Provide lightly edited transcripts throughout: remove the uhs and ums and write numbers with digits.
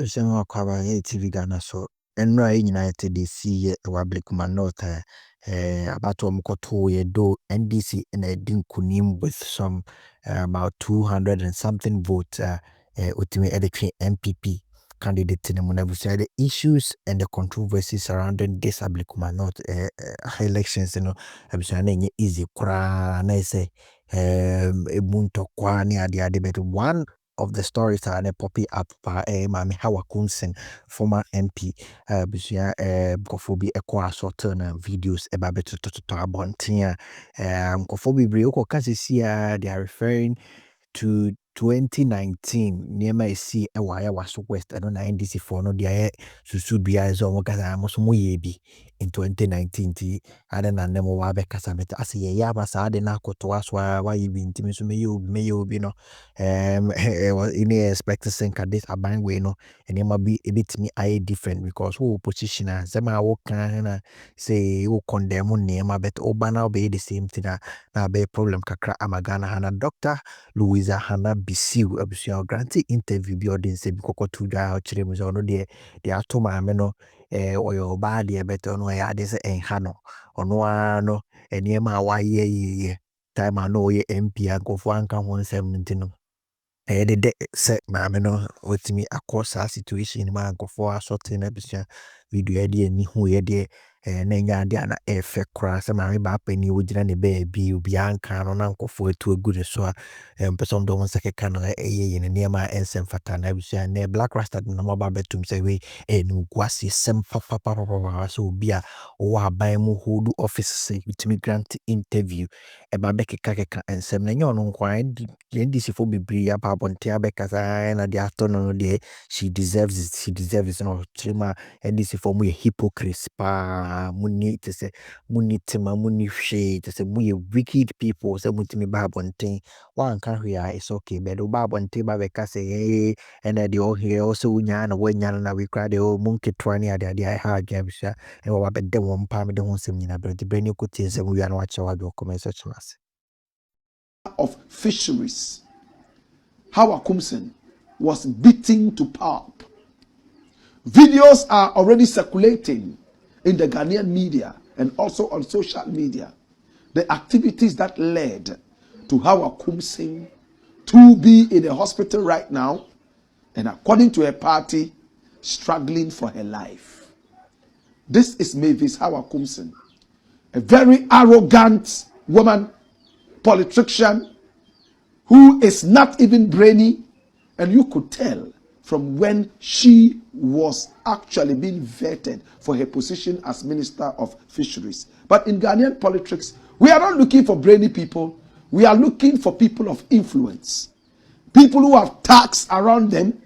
Sema kwaba Tvghana so enro a United DC Hawakum North about Omkoto do NDC and a dinkunim with some about 200 and something votes ultimate electric MPP candidate in the issues and the controversies surrounding this Ablikum North elections, you know, I'm easy kra na say ebunto kwa ni ade but one of the stories are popping up by Mami Hawa Koomsom, former MP, Busia, Kofobi Equa Sorton videos about better to Abontia, Kofobi Brioko Casisia, they are referring to 2019 near see a wire was west and on NDC for no dia susu bia zo mo kasa mo so mo yebi in 2019 ti ada na nemo wa be kasa bet ase ye ya ba sa de na koto aswa wa yebi ntimi so me obi no in expect senka this aban we no and ma be a bit me I different because who position as ma wo kan na say who condemn nema bet obana be the same thing na be problem kakra amagana hana doctor Louisa Hannah Bissiw granted interview bi odin se bi kokotu dwa chire mu so no de ato ma me no oyo ba de beto no ya de se enha no ono ano eniema wa ye time ano ye MP ankofo anka ho nsem ntino de se ma me no wetimi akosa situation ma ankofo asote na bisua video de ni hu ye de na nya de ana efe kra se ma me ba pani wogina ne ba bi obi anka no na ankofo etu agu so a person do won seke kan ye ne ma ensem fata na bisua ne black rasta na ma ba betum se we no gwase sem papa so obi a o aban mu hold office se wetimi grant interview e ba be keka ensem na nya ono nkwan NDC for bibri aba bonte abekasa na de ato no de she deserves it no chima NDC for mu hypocrite pa muni te se muni tema muni hwe te se mu wicked people se mutimi ba bonte wan kan hwe it's okay but ba bonte ba bekasa and the all here also nya na wanya na we cry the monkey twani ade I ha gabsha e wa be de won pa me de hon sem nyina but the brand ko tie se mu ya na wa chewa do comment section of fisheries, Hawa Koomsom, was beaten to pulp. Videos are already circulating in the Ghanaian media and also on social media. The activities that led to Hawa Koomsom to be in the hospital right now and, according to her party, struggling for her life. This is Mavis Hawa Koomsom, a very arrogant woman, politician, who is not even brainy, and you could tell from when she was actually being vetted for her position as Minister of Fisheries. But in Ghanaian politics, we are not looking for brainy people. We are looking for people of influence. People who have tax around them,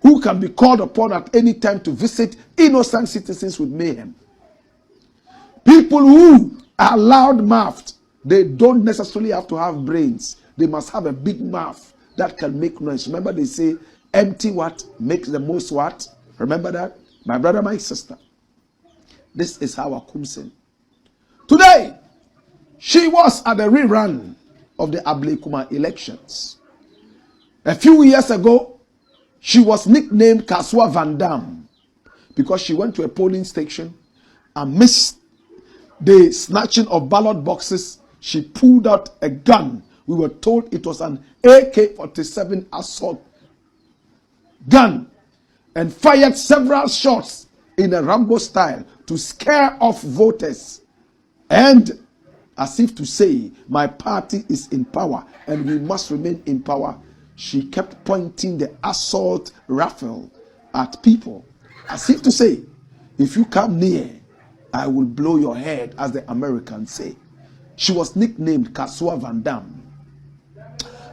who can be called upon at any time to visit innocent citizens with mayhem. People who are loud-mouthed. They don't necessarily have to have brains. They must have a big mouth that can make noise. Remember they say, empty what makes the most what? Remember that? My brother, my sister. This is Hawa Koomsom. Today, she was at the rerun of the Ablekuma elections. A few years ago, she was nicknamed Kaswa Van Dam because she went to a polling station and missed the snatching of ballot boxes. She pulled out a gun. We were told it was an AK-47 assault gun and fired several shots in a Rambo style to scare off voters. And as if to say, my party is in power and we must remain in power, she kept pointing the assault rifle at people. As if to say, if you come near, I will blow your head, as the Americans say. She was nicknamed Kaswa Van Dam.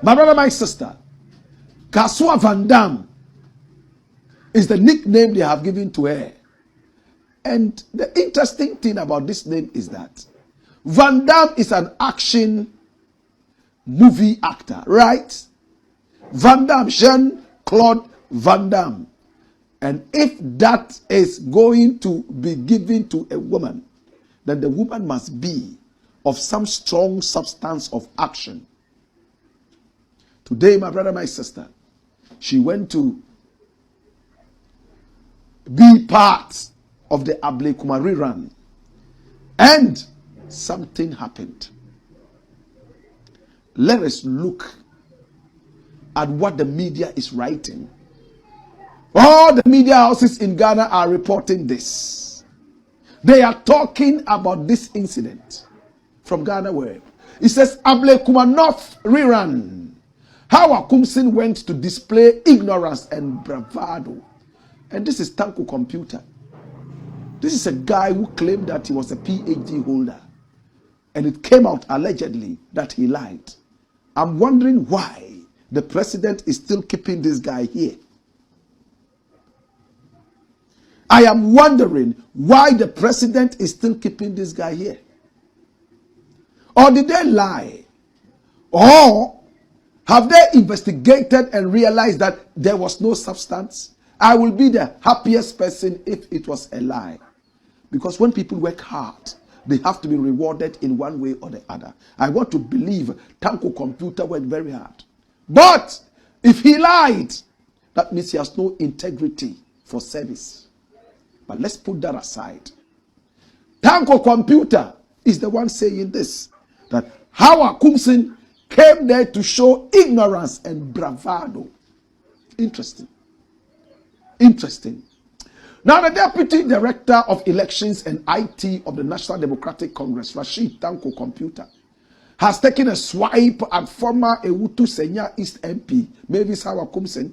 My brother, my sister, Kaswa Van Dam is the nickname they have given to her. And the interesting thing about this name is that Van Dam is an action movie actor, right? Van Dam, Jean-Claude Van Damme. And if that is going to be given to a woman, then the woman must be of some strong substance of action. Today, my brother, my sister, she went to be part of the Ablekuma rerun. And something happened. Let us look at what the media is writing. All the media houses in Ghana are reporting this. They are talking about this incident from Ghana Web. It says Ablekuma North rerun. Hawa Koomsom went to display ignorance and bravado. And this is Hawa Koomsom. This is a guy who claimed that he was a PhD holder. And it came out allegedly that he lied. I'm wondering why the president is still keeping this guy here. I am wondering why the president is still keeping this guy here. Or did they lie? Or have they investigated and realized that there was no substance? I will be the happiest person if it was a lie. Because when people work hard, they have to be rewarded in one way or the other. I want to believe Hawa Koomsom worked very hard. But if he lied, that means he has no integrity for service. But let's put that aside. Hawa Koomsom is the one saying this, that Hawa Koomsom came there to show ignorance and bravado. Interesting. Interesting. Now, the Deputy Director of Elections and IT of the National Democratic Congress, Rashid Hawa Koomsom, has taken a swipe at former Ewutu Senya East MP, Mavis Hawa Koomsom,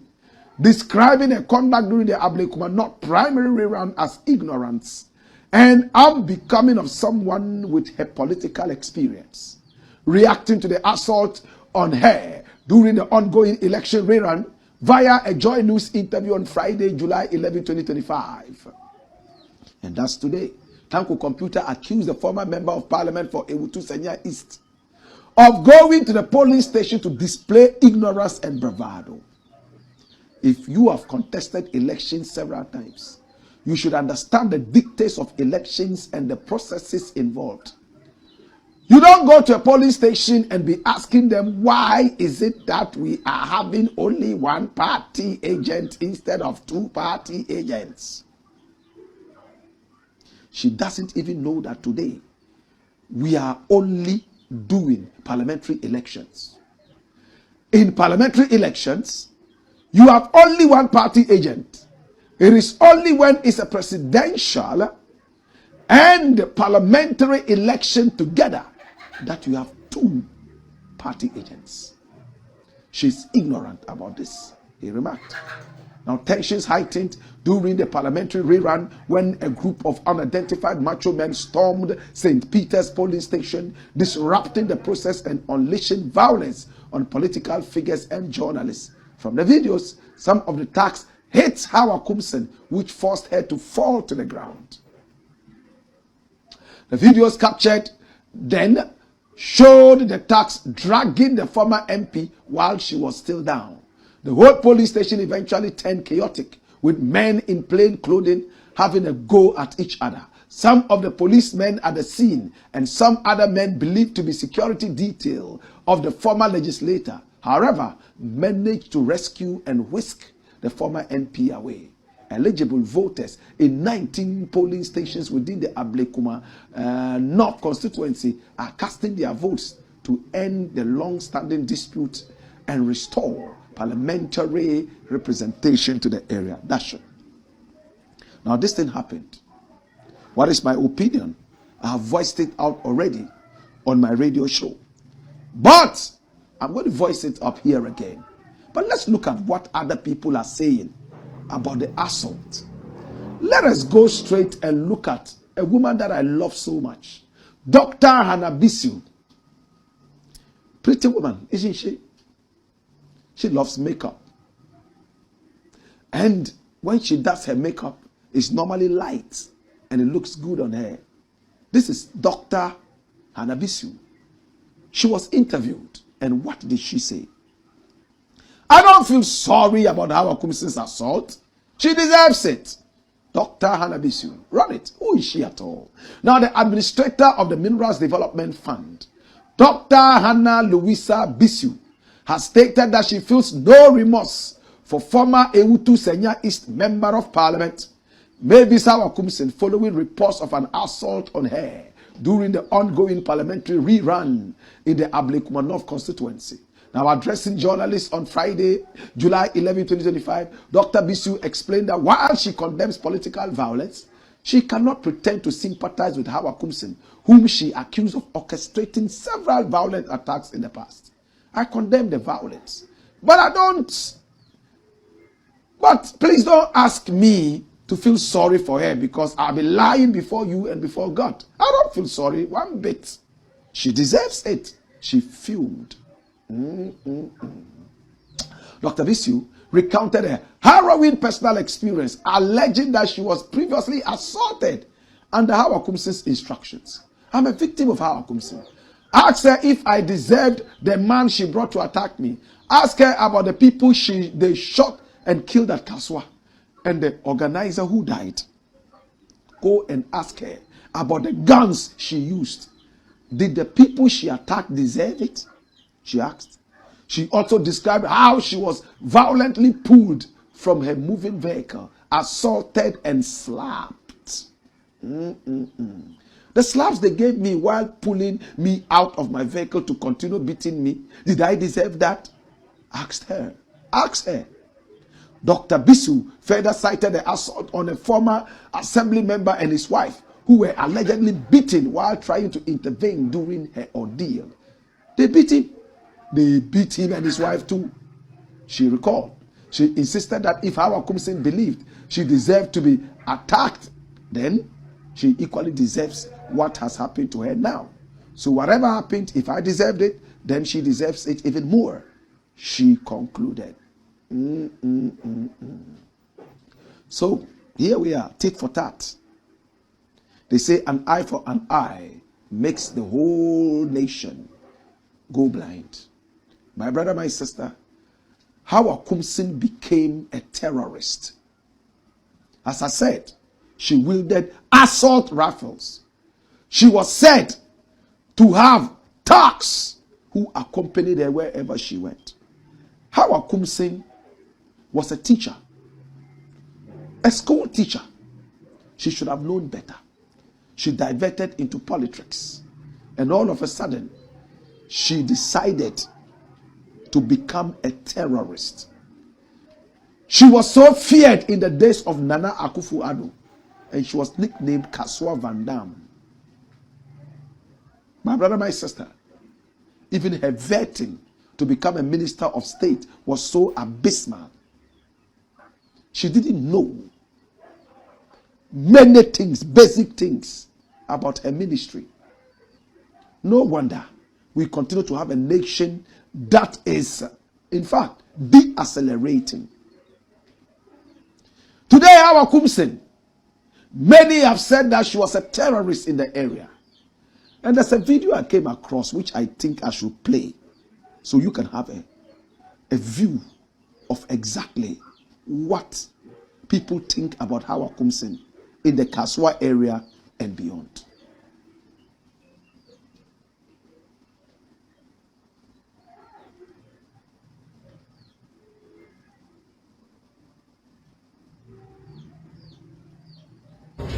describing her conduct during the Ablekuma North primary rerun as ignorance and unbecoming of someone with her political experience. Reacting to the assault on her during the ongoing election rerun via a Joy News interview on Friday, July 11, 2025. And that's today. Hawa Koomsom accused the former member of parliament for Ewutu Senya East of going to the polling station to display ignorance and bravado. If you have contested elections several times, you should understand the dictates of elections and the processes involved. You don't go to a polling station and be asking them, why is it that we are having only one party agent instead of two party agents? She doesn't even know that today we are only doing parliamentary elections. In parliamentary elections, you have only one party agent. It is only when it's a presidential and parliamentary election together that you have two party agents. She's ignorant about this, he remarked. Now, tensions heightened during the parliamentary rerun when a group of unidentified macho men stormed St. Peter's polling station, disrupting the process and unleashing violence on political figures and journalists. From the videos, some of the attacks hit Hawa Koomsom, which forced her to fall to the ground. The videos captured then showed the attacks dragging the former MP while she was still down. The whole police station eventually turned chaotic, with men in plain clothing having a go at each other. Some of the policemen at the scene and some other men believed to be security detail of the former legislator, however, managed to rescue and whisk the former MP away. Eligible voters in 19 polling stations within the Ablekuma North constituency are casting their votes to end the long-standing dispute and restore parliamentary representation to the area. That's it. Now, this thing happened. What is my opinion? I have voiced it out already on my radio show. But I'm going to voice it up here again. But let's look at what other people are saying about the assault. Let us go straight and look at a woman that I love so much, Dr. Hannah Bissiw. Pretty woman, isn't she? She loves makeup. And when she does her makeup, it's normally light and it looks good on her. This is Dr. Hannah Bissiw. She was interviewed, and what did she say? I don't feel sorry about Hawa Koomsom's assault. She deserves it. Dr. Hannah Bissiw. Run it. Who is she at all? Now, the administrator of the Minerals Development Fund, Dr. Hannah Bissiw, has stated that she feels no remorse for former Ewutu Senya East Member of Parliament Mavis Hawa Koomsom, following reports of an assault on her during the ongoing parliamentary rerun in the Ablekuma North constituency. Now, addressing journalists on Friday, July 11, 2025, Dr. Bissiw explained that while she condemns political violence, she cannot pretend to sympathize with Hawa Koomsom, whom she accused of orchestrating several violent attacks in the past. I condemn the violence, but I don't. But please don't ask me to feel sorry for her, because I'll be lying before you and before God. I don't feel sorry one bit. She deserves it. She fumed. Dr. Bissiw recounted a harrowing personal experience, alleging that she was previously assaulted under Hawa Koomsom's instructions. I'm a victim of Hawa Koomsom. Ask her if I deserved the man she brought to attack me. Ask her about the people they shot and killed at Kaswa and the organizer who died. Go and ask her about the guns she used. Did the people she attacked deserve it? She asked. She also described how she was violently pulled from her moving vehicle, assaulted and slapped. The slaps they gave me while pulling me out of my vehicle to continue beating me, did I deserve that? Asked her. Ask her. Dr. Bissiw further cited the assault on a former assembly member and his wife, who were allegedly beaten while trying to intervene during her ordeal. They beat him. They beat him and his wife too. She recalled. She insisted that if Hawa Koomsom believed she deserved to be attacked, then she equally deserves what has happened to her now. So whatever happened, if I deserved it, then she deserves it even more, she concluded. So here we are, tit for tat. They say an eye for an eye makes the whole nation go blind. My brother, my sister, Hawa Koomsom became a terrorist. As I said, she wielded assault rifles. She was said to have thugs who accompanied her wherever she went. Hawa Koomsom was a teacher, a school teacher. She should have known better. She diverted into politics, and all of a sudden, she decided to become a terrorist. She was so feared in the days of Nana Akufo-Addo, and she was nicknamed Kaswa Van Dam. My brother, my sister, even her vetting to become a minister of state was so abysmal. She didn't know many things, basic things about her ministry. No wonder we continue to have a nation that is, in fact, deaccelerating. Today, Hawa Koomsom, many have said that she was a terrorist in the area. And there's a video I came across which I think I should play so you can have a view of exactly what people think about Hawa Koomsom in the Kaswa area and beyond.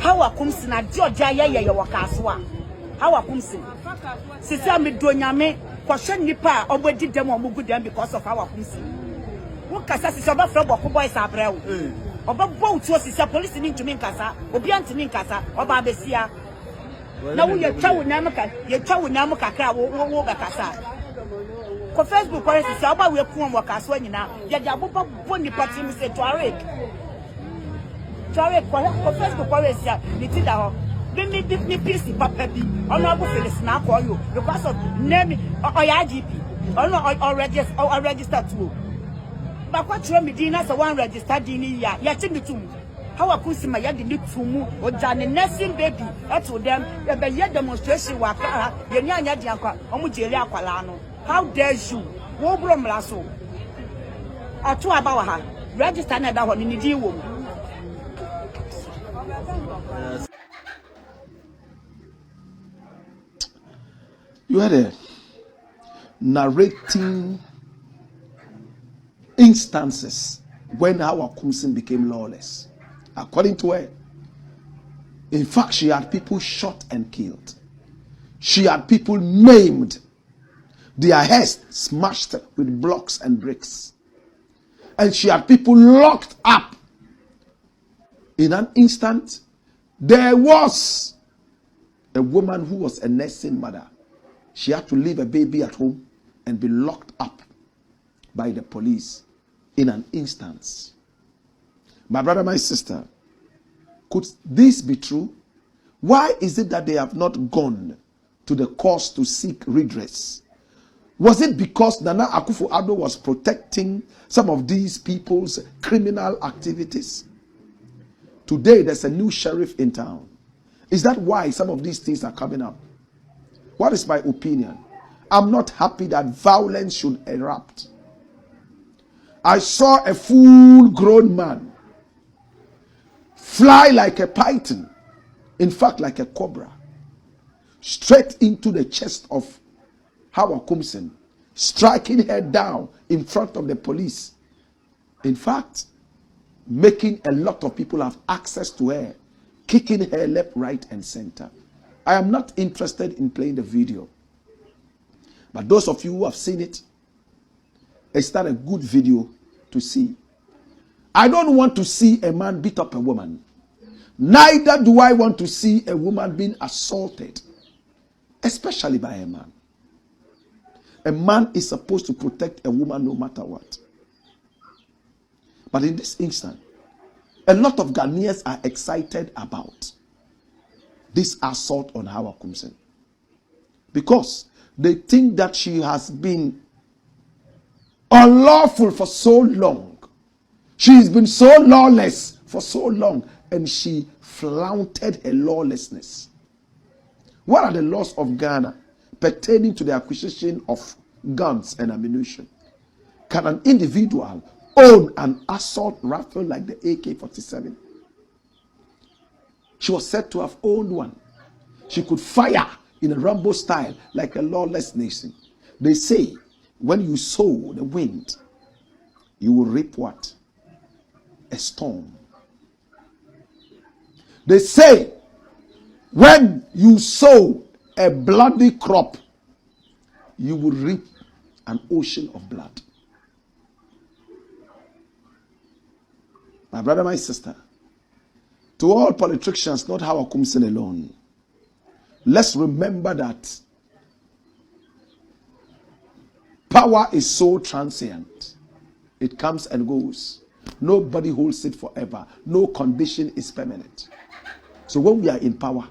Hawa Koomsom na Georgia ye wakaswa. Hawa Koomsom. Sisi me donyame kwahwe nipa obodi dem omugu dem because of Hawa Koomsom. Wo kasa sisi oba fra boko boys abrew. Oba bo utuo sisi police ni ntumi nkasa, obi antini nkasa, oba abesia. Na wo ye twa wo nam kakra wo bekasa. Ko Facebook kwa sisi oba we ku wakaswa nyina, ye de abobo bo nipa tim se Tware kwa Facebook kwa wesia nitida ho me peace papa bi ono abu Felix na akoyo because of name oya IGP ono or register too ba kwa tro me din na se one register din ya ti mitum Hawa Koomsom ya de nitumu oja ne nursing baby eto dem e be ye demonstration wa ka ye nya anya de akwa omu jeli akwala no. How dare you wo bro mlaso ato aba wa ha register na da ho ni din wo. You had narrating instances when Hawa Koomsom became lawless. According to her, In fact, she had people shot and killed. She had people maimed. Their heads smashed with blocks and bricks. And she had people locked up. In an instant, there was a woman who was a nursing mother. She had to leave a baby at home and be locked up by the police in an instant. My brother, my sister, could this be true? Why is it that they have not gone to the courts to seek redress? Was it because Nana Akufo-Addo was protecting some of these people's criminal activities? Today, there's a new sheriff in town. Is that why some of these things are coming up? What is my opinion? I'm not happy that violence should erupt. I saw a full-grown man fly like a python, in fact like a cobra, straight into the chest of Hawa Koomsom, striking her down in front of the police. In fact, making a lot of people have access to her, kicking her left, right, and center. I am not interested in playing the video. But those of you who have seen it, it's not a good video to see. I don't want to see a man beat up a woman. Neither do I want to see a woman being assaulted, especially by a man. A man is supposed to protect a woman no matter what. But in this instant, a lot of Ghanaians are excited about this assault on Hawa Koomsom, because they think that she has been unlawful for so long. She's been so lawless for so long, and she flaunted her lawlessness. What are the laws of Ghana pertaining to the acquisition of guns and ammunition? Can an individual own an assault rifle like the AK-47? She was said to have owned one. She could fire in a Rambo style like a lawless nation. They say when you sow the wind, you will reap what? A storm. They say when you sow a bloody crop, you will reap an ocean of blood. My brother, my sister, to all politicians, not Hawa Koomsom alone, let's remember that power is so transient. It comes and goes. Nobody holds it forever. No condition is permanent. So when we are in power,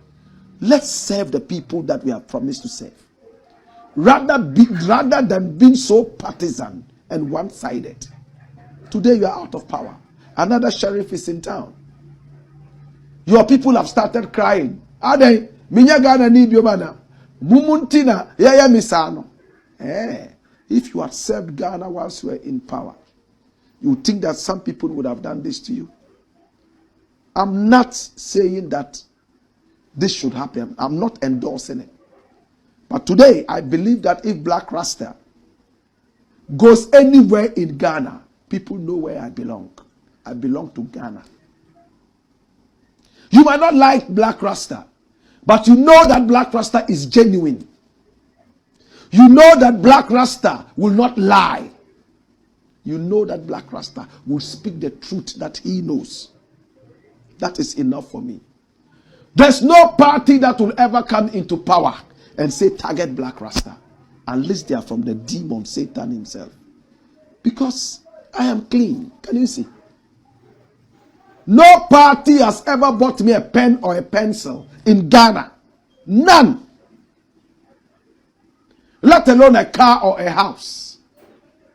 let's serve the people that we have promised to serve. Rather than being so partisan and one-sided. Today you are out of power. Another sheriff is in town. Your people have started crying. Ade, minya Ghana need your mana. Mumuntina, yaya misano. If you had served Ghana whilst you were in power, you think that some people would have done this to you? I'm not saying that this should happen. I'm not endorsing it. But today, I believe that if Black Rasta goes anywhere in Ghana, people know where I belong. I belong to Ghana. You might not like Black Rasta, but you know that Black Rasta is genuine. You know that Black Rasta will not lie. You know that Black Rasta will speak the truth that he knows. That is enough for me. There's no party that will ever come into power and say target Black Rasta, unless they are from the demon Satan himself. Because I am clean. Can you see? No party has ever bought me a pen or a pencil in Ghana. None. Let alone a car or a house.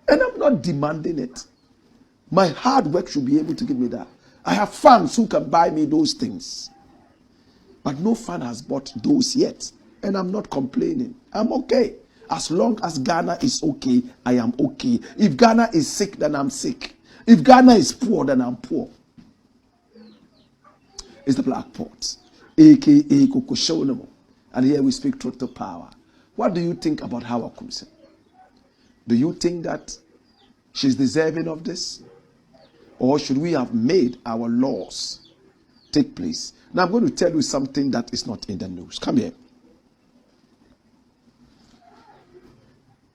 And I'm not demanding it. My hard work should be able to give me that. I have fans who can buy me those things. But no fan has bought those yet. And I'm not complaining. I'm okay. As long as Ghana is okay, I am okay. If Ghana is sick, then I'm sick. If Ghana is poor, then I'm poor. It's the Black Pot, a.k.a. Kokoshonomo. And here we speak truth to power. What do you think about Hawa Koomsom? Do you think that she's deserving of this? Or should we have made our laws take place. Now I'm going to tell you something that is not in the news. Come here.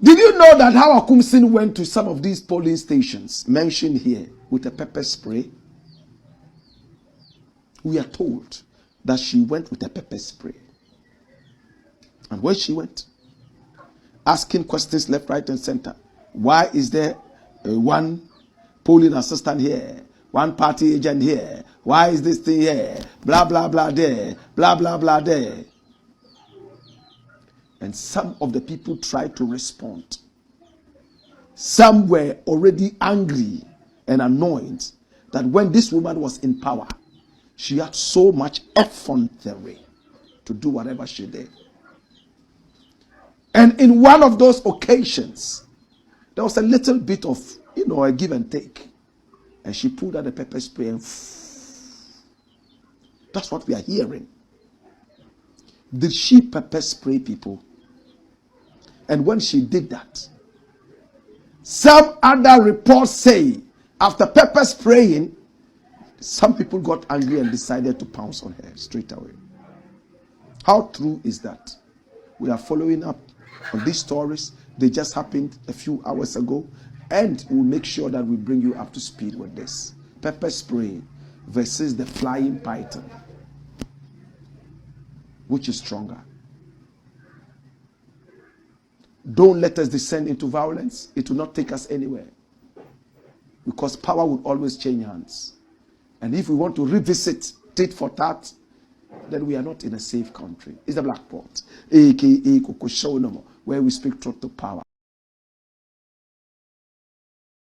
Did you know that Hawa Koomsom went to some of these polling stations mentioned here with a pepper spray? We are told that she went with a pepper spray. And when she went, asking questions left, right, and center. Why is there one polling assistant here? One party agent here? Why is this thing here? Blah, blah, blah there. Blah, blah, blah there. And some of the people tried to respond. Some were already angry and annoyed that when this woman was in power, she had so much effrontery to do whatever she did. And in one of those occasions, there was a little bit of, a give and take. And she pulled out the pepper spray and that's what we are hearing. Did she pepper spray people? And when she did that, some other reports say after pepper spraying, some people got angry and decided to pounce on her straight away. How true is that? We are following up on these stories. They just happened a few hours ago, and we'll make sure that we bring you up to speed with this. Pepper spray versus the flying python. Which is stronger? Don't let us descend into violence. It will not take us anywhere. Because power will always change hands. And if we want to revisit tit for tat, then we are not in a safe country. It's the black pot, aka Kokoshonomo, where we speak truth to power.